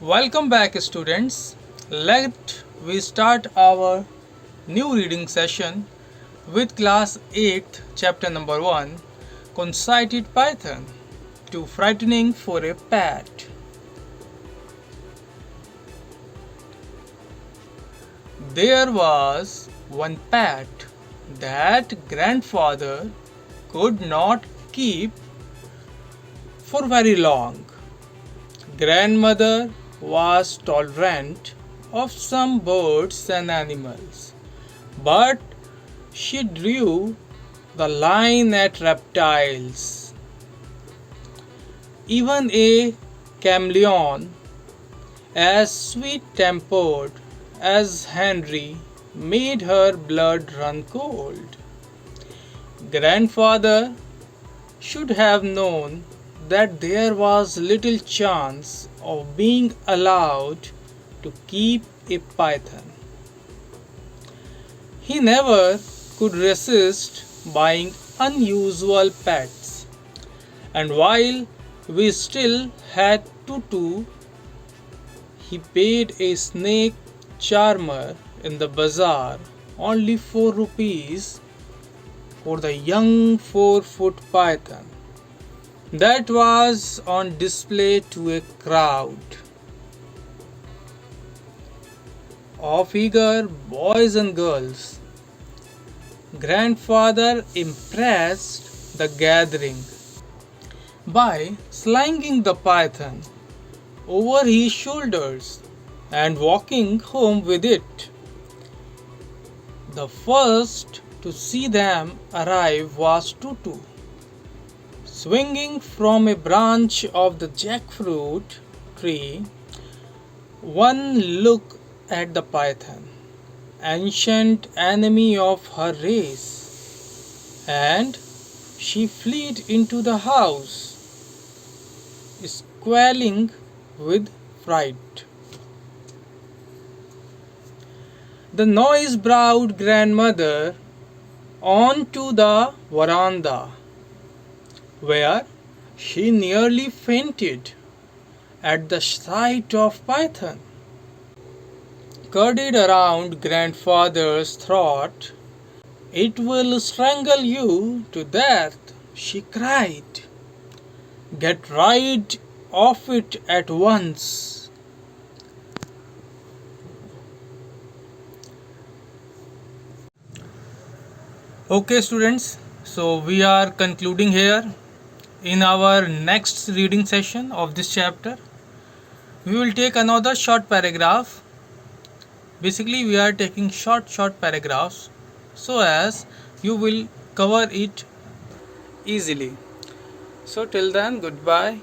Welcome back, students. Let we start our new reading session with class 8, chapter number 1, Conceited Python, Too Frightening for a Pet. There was one pet that grandfather could not keep for very long. Grandmother was tolerant of some birds and animals, but she drew the line at reptiles. Even a chameleon, as sweet-tempered as Henry, made her blood run cold. Grandfather should have known that there was little chance of being allowed to keep a python. He never could resist buying unusual pets, and while we still had Tutu, he paid a snake charmer in the bazaar only 4 rupees for the young 4-foot python that was on display to a crowd of eager boys and girls. Grandfather impressed the gathering by slinging the python over his shoulders and walking home with it. The first to see them arrive was Tutu, swinging from a branch of the jackfruit tree. One look at the python, ancient enemy of her race, and she fled into the house, squealing with fright. The noise brought grandmother onto the veranda, where she nearly fainted at the sight of python. Girded around grandfather's throat, "It will strangle you to death," she cried. "Get rid of it at once." Okay, students, so we are concluding here. In our next reading session of this chapter, we will take another short paragraph. Basically, we are taking short paragraphs so as you will cover it easily. So till then, goodbye.